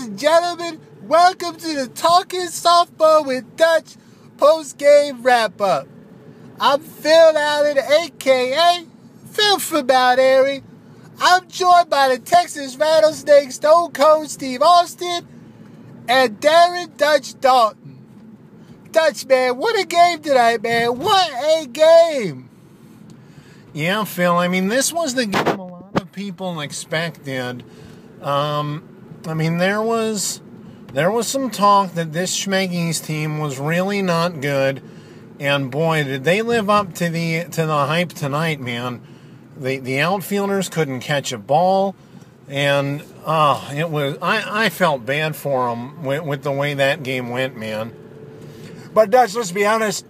and gentlemen, welcome to the Talkin Softball with Dutch post-game wrap-up. I'm Phil Allen, a.k.a. Phil from Mount Airy. I'm joined by the Texas Rattlesnake Stone Cold Steve Austin and Darren Dutch Dalton. Dutch, man, what a game tonight, man. What a game. Yeah, Phil, I mean, this was the game a lot of people expected. There was some talk that this Schmeggies team was really not good, and boy, did they live up to the hype tonight, man. The outfielders couldn't catch a ball, and I felt bad for them with the way that game went, man. But Dutch, let's be honest.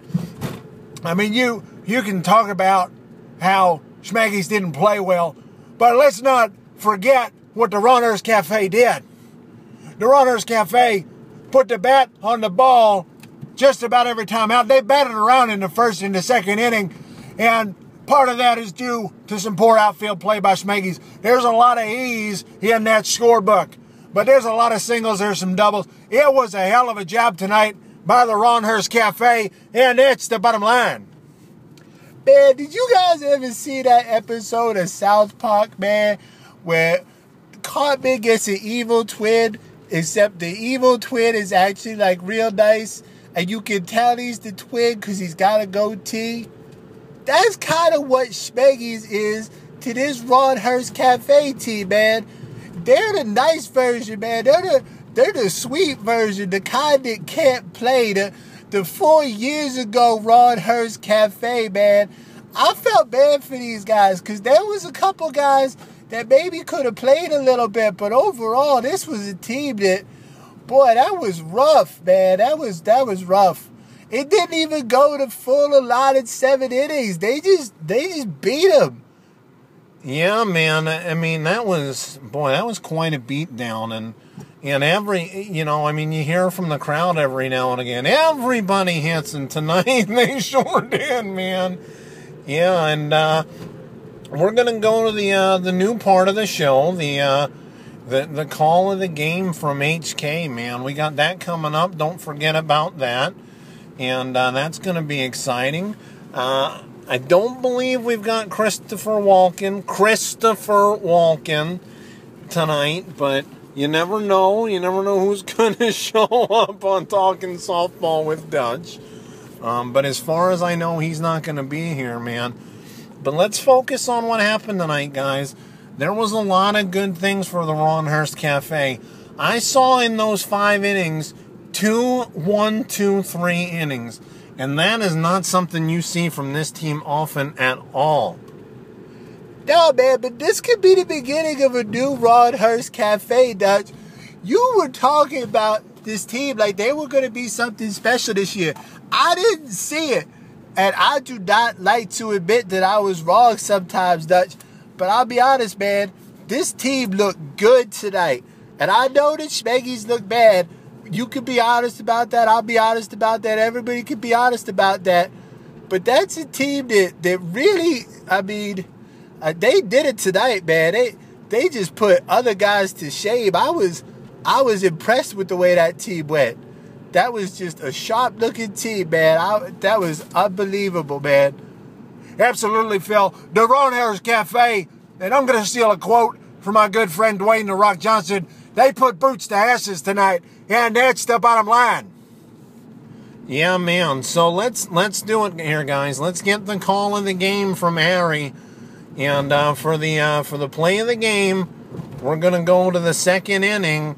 I mean, you can talk about how Schmeggies didn't play well, but let's not forget what the Runners Cafe did. The Runners Cafe put the bat on the ball just about every time out. They batted around in the first and the second inning, and part of that is due to some poor outfield play by Schmeggies. There's a lot of E's in that scorebook, but there's a lot of singles, there's some doubles. It was a hell of a job tonight by the Runners Cafe, and it's the bottom line. Man, did you guys ever see that episode of South Park, man, where Cartman gets an evil twin, except the evil twin is actually like real nice, and you can tell he's the twin because he's got a goatee? That's kind of what Schmeggies is to this Ron Hurst Cafe team, man. They're the nice version, man. They're the sweet version, the kind that can't play. The 4 years ago Ron Hurst Cafe, man, I felt bad for these guys because there was a couple guys that maybe could have played a little bit, but overall, this was a team that, boy, that was rough, man. That was rough. It didn't even go to full allotted 7 innings. They just beat them. Yeah, man. I mean, that was quite a beatdown, and you hear from the crowd every now and again, everybody hits, and tonight they sure did, man. Yeah, and we're gonna go to the new part of the show, the call of the game from HK, man. We got that coming up. Don't forget about that, and that's gonna be exciting. I don't believe we've got Christopher Walken tonight, but you never know. You never know who's gonna show up on Talkin Softball with Dutch. But as far as I know, he's not gonna be here, man. But let's focus on what happened tonight, guys. There was a lot of good things for the Ron Hurst Cafe. I saw in those 5 innings 2 1-2-3 innings. And that is not something you see from this team often at all. No, man, but this could be the beginning of a new Ron Hurst Cafe, Dutch. You were talking about this team like they were going to be something special this year. I didn't see it. And I do not like to admit that I was wrong sometimes, Dutch. But I'll be honest, man. This team looked good tonight. And I know that Schmeggies look bad. You can be honest about that. I'll be honest about that. Everybody can be honest about that. But that's a team that really, they did it tonight, man. They just put other guys to shame. I was impressed with the way that team went. That was just a sharp-looking team, man. That was unbelievable, man. Absolutely, Phil. The Ron Hurst Cafe, and I'm going to steal a quote from my good friend Dwayne "The Rock" Johnson. They put boots to asses tonight, and that's the bottom line. Yeah, man. So let's do it here, guys. Let's get the call of the game from Harry, and for the play of the game, we're gonna go to the second inning,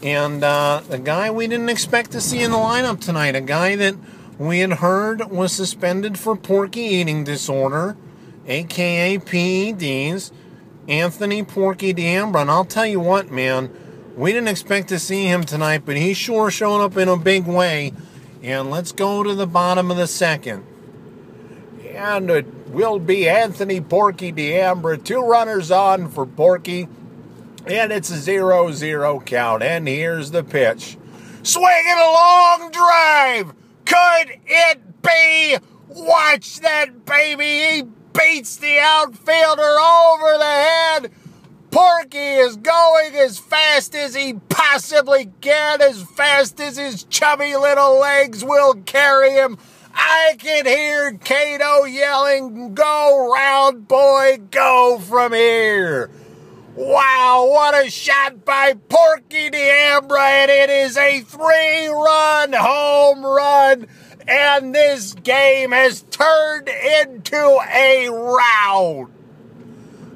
and the guy we didn't expect to see in the lineup tonight, a guy that we had heard was suspended for porky eating disorder, a.k.a. PEDs, Anthony Porky D'Ambra. And I'll tell you what, man, we didn't expect to see him tonight, but he sure showed up in a big way. And let's go to the bottom of the second. And it will be Anthony Porky D'Ambra. 2 runners on for Porky. And it's a 0-0 count. And here's the pitch. Swinging a long drive. Could it be? Watch that baby. He beats the outfielder over the head. Porky is going as fast as he possibly can, as fast as his chubby little legs will carry him. I can hear Kato yelling, "Go, round boy, go from here." Wow, what a shot by Porky D'Ambra, and it is a 3-run home run, and this game has turned into a rout.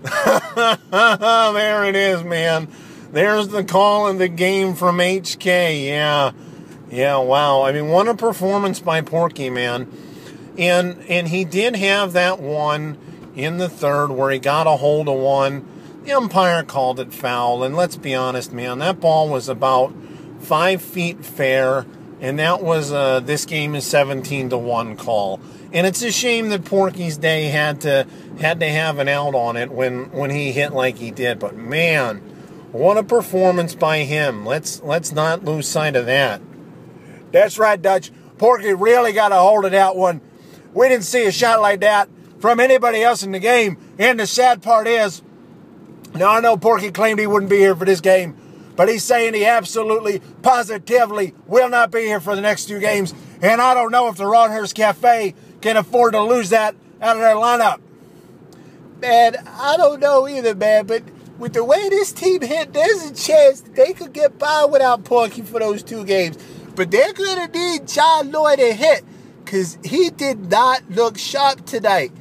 There it is, man. There's the call of the game from HK. Yeah, wow. I mean, what a performance by Porky, man. And he did have that one in the third where he got a hold of one. The umpire called it foul, and let's be honest, man, that ball was about 5 feet fair, and that was this game is 17-1 call. And it's a shame that Porky's Day had to have an out on it when he hit like he did. But man, what a performance by him. Let's not lose sight of that. That's right, Dutch. Porky really got a hold of that one. We didn't see a shot like that from anybody else in the game. And the sad part is, now I know Porky claimed he wouldn't be here for this game, but he's saying he absolutely, positively will not be here for the next 2 games. And I don't know if the Ronhurst Cafe can afford to lose that out of their lineup. Man, I don't know either, man, but with the way this team hit, there's a chance that they could get by without Porky for those 2 games. But they're going to need John Lloyd to hit, because he did not look sharp tonight.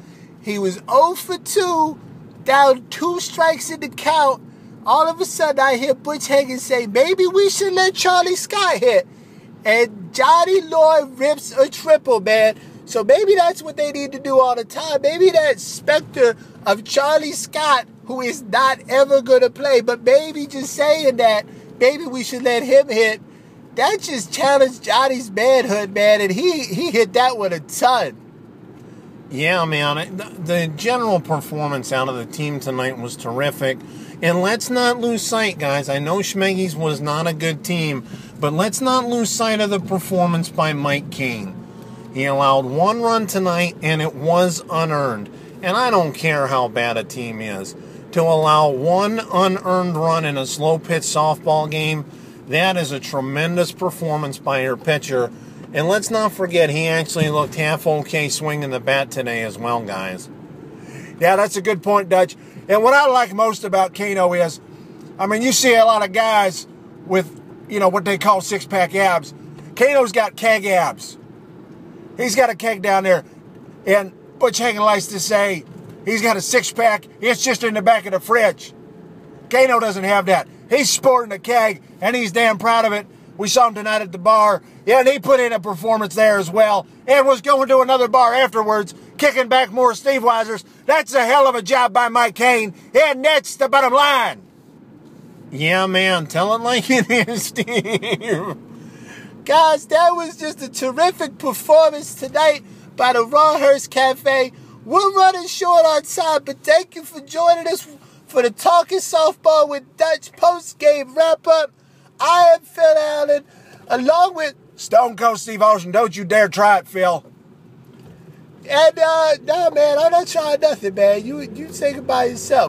He was 0 for 2, down 2 strikes in the count. All of a sudden, I hear Butch Hagan say, maybe we should let Charlie Scott hit. And Johnny Lloyd rips a triple, man. So maybe that's what they need to do all the time. Maybe that specter of Charlie Scott, who is not ever going to play, but maybe just saying that, maybe we should let him hit. That just challenged Johnny's manhood, man, and he hit that one a ton. Yeah, man, the general performance out of the team tonight was terrific. And let's not lose sight, guys. I know Schmeggy's was not a good team, but let's not lose sight of the performance by Mike Kane. He allowed 1 run tonight, and it was unearned. And I don't care how bad a team is. To allow 1 unearned run in a slow-pitch softball game, that is a tremendous performance by your pitcher. And let's not forget, he actually looked half okay swinging the bat today as well, guys. Yeah, that's a good point, Dutch. And what I like most about Kano is, I mean, you see a lot of guys with, what they call 6-pack abs. Kano's got keg abs. He's got a keg down there. And Butch Hagan likes to say he's got a 6-pack. It's just in the back of the fridge. Kano doesn't have that. He's sporting a keg, and he's damn proud of it. We saw him tonight at the bar. Yeah, and he put in a performance there as well. And was going to another bar afterwards, kicking back more Steve Weisers. That's a hell of a job by Mike Kane. And that's the bottom line. Yeah, man. Tell it like it is, Steve. Guys, that was just a terrific performance tonight by the Ronhurst Cafe. We're running short on time, but thank you for joining us for the Talkin' Softball with Dutch post-game wrap-up. I am Phil Allen, along with Stone Cold Steve Austin. Don't you dare try it, Phil. And, no, man, I'm not trying nothing, man. You say goodbye yourself.